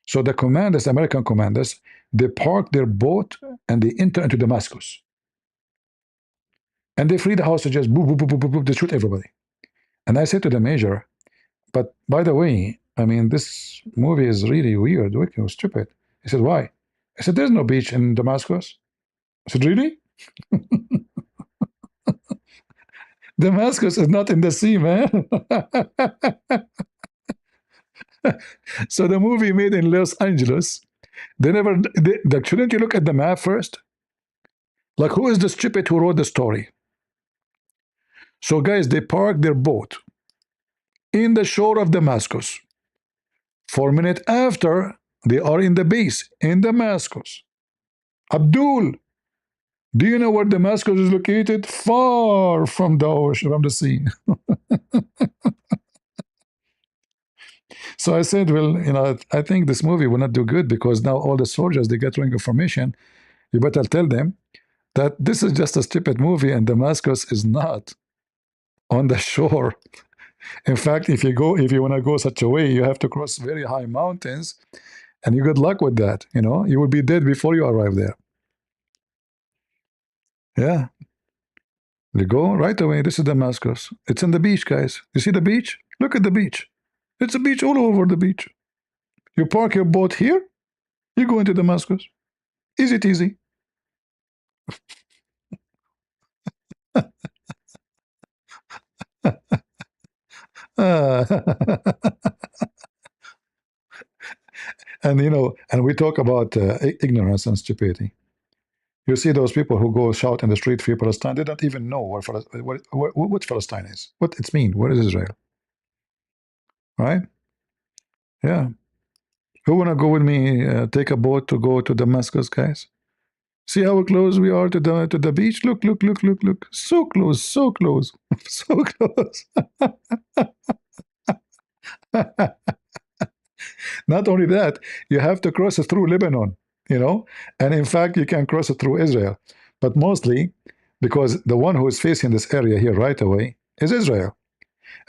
So the commanders, American commanders, they park their boat and they enter into Damascus. And they free the hostages, boop, boop, boop, boop, boop, boop, they shoot everybody. And I said to the major, but by the way, I mean, this movie is really weird, wicked, stupid. He said, why? I said, there's no beach in Damascus. I said, really? Damascus is not in the sea, man. So the movie made in Los Angeles, they never, shouldn't you look at the map first? Like, who is the stupid who wrote the story? So guys, they parked their boat in the shore of Damascus. 4 minutes after, they are in the base in Damascus. Abdul, do you know where Damascus is located? Far from the ocean, from the sea. So I said, well, you know, I think this movie will not do good because now all the soldiers, they get wrong information. You better tell them that this is just a stupid movie and Damascus is not on the shore. In fact, if you want to go such a way, you have to cross very high mountains, and you good luck with that. You know, you will be dead before you arrive there. Yeah, you go right away. This is Damascus. It's on the beach, guys. You see the beach? Look at the beach. It's a beach all over the beach. You park your boat here, you go into Damascus. Is it easy? And you know, and we talk about ignorance and stupidity. You see those people who go shout in the street, free Palestine, they don't even know what Palestine is, what it's mean, what is Israel, right? Yeah. Who wanna go with me? Take a boat to go to Damascus, guys? See how close we are to the beach? Look, look, look, look, look. So close, so close, so close. Not only that, you have to cross it through Lebanon, you know, and in fact, you can cross it through Israel, but mostly because the one who is facing this area here right away is Israel.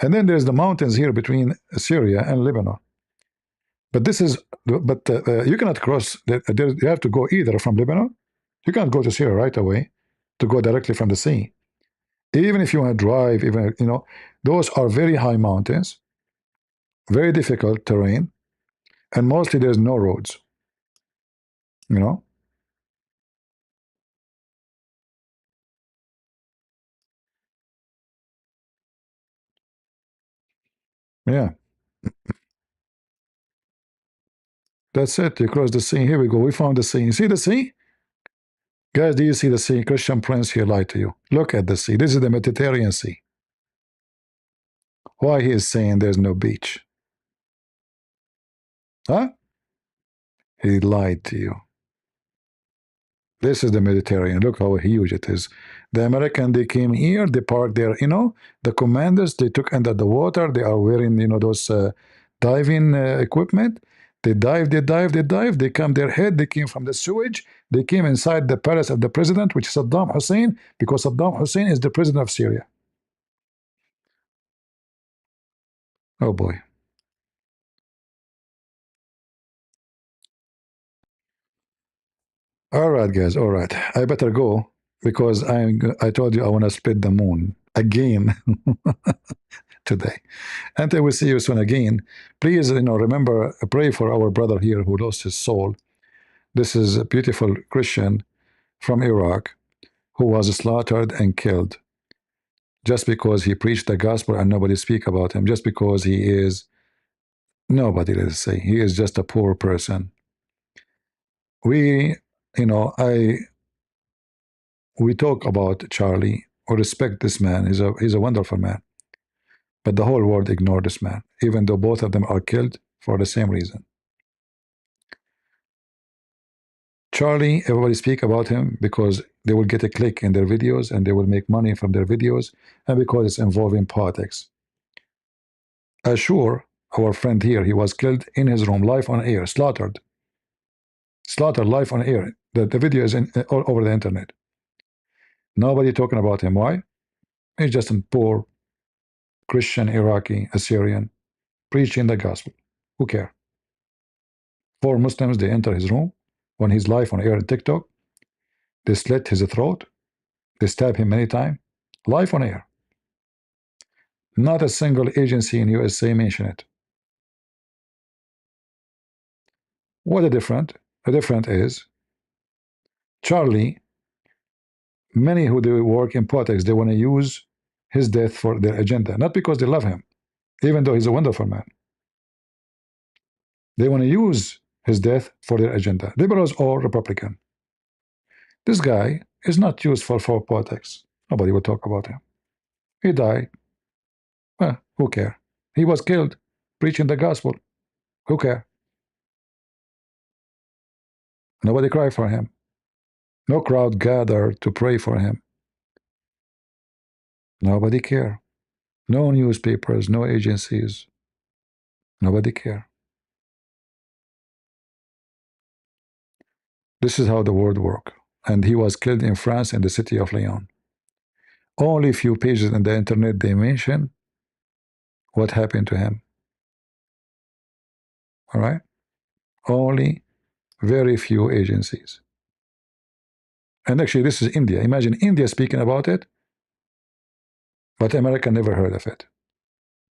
And then there's the mountains here between Syria and Lebanon. But this is, but you cannot cross, you have to go either from Lebanon, you can't go to Syria right away to go directly from the sea. Even if you want to drive, even, you know, those are very high mountains, very difficult terrain, and mostly there's no roads, you know. Yeah, that's it. You cross the sea. Here we go. We found the sea. You see the sea? Guys, do you see the sea? Christian Prince here lied to you. Look at the sea. This is the Mediterranean Sea. Why he is saying there's no beach? Huh? He lied to you. This is the Mediterranean. Look how huge it is. The American, they came here, they parked there. You know, the commanders, they took under the water. They are wearing, you know, those diving equipment. They dive, they dive, they dive. They come their head. They came from the sewage. They came inside the palace of the president, which is Saddam Hussein, because Saddam Hussein is the president of Syria. Oh boy. All right, guys. All right. I better go because I told you I want to split the moon again today. And I will see you soon again. Please, you know, remember, pray for our brother here who lost his soul. This is a beautiful Christian from Iraq who was slaughtered and killed just because he preached the gospel and nobody speak about him, just because he is nobody, let's say. He is just a poor person. We, you know, we talk about Charlie or respect this man. He's a wonderful man. But the whole world ignored this man, even though both of them are killed for the same reason. Charlie, everybody speak about him because they will get a click in their videos and they will make money from their videos, and because it's involving politics. Ashur, our friend here, he was killed in his room, live on air, slaughtered. Slaughtered live on air. The video is all over the internet. Nobody talking about him. Why? He's just a poor Christian Iraqi Assyrian preaching the gospel. Who care? 4 Muslims, they enter his room when he's live on air on TikTok. They slit his throat. They stab him many times. Live on air. Not a single agency in USA mentioned it. What a different? A different is Charlie. Many who do work in politics, they want to use his death for their agenda, not because they love him, even though he's a wonderful man. They want to use his death for their agenda, liberals or Republican. This guy is not useful for politics. Nobody will talk about him. He died. Well, who cares? He was killed preaching the gospel. Who cares? Nobody cried for him. No crowd gathered to pray for him. Nobody care. No newspapers, no agencies. Nobody care. This is how the world works. And he was killed in France in the city of Lyon. Only few pages in the internet they mention what happened to him. All right? Only very few agencies. And actually, this is India. Imagine India speaking about it, but America never heard of it.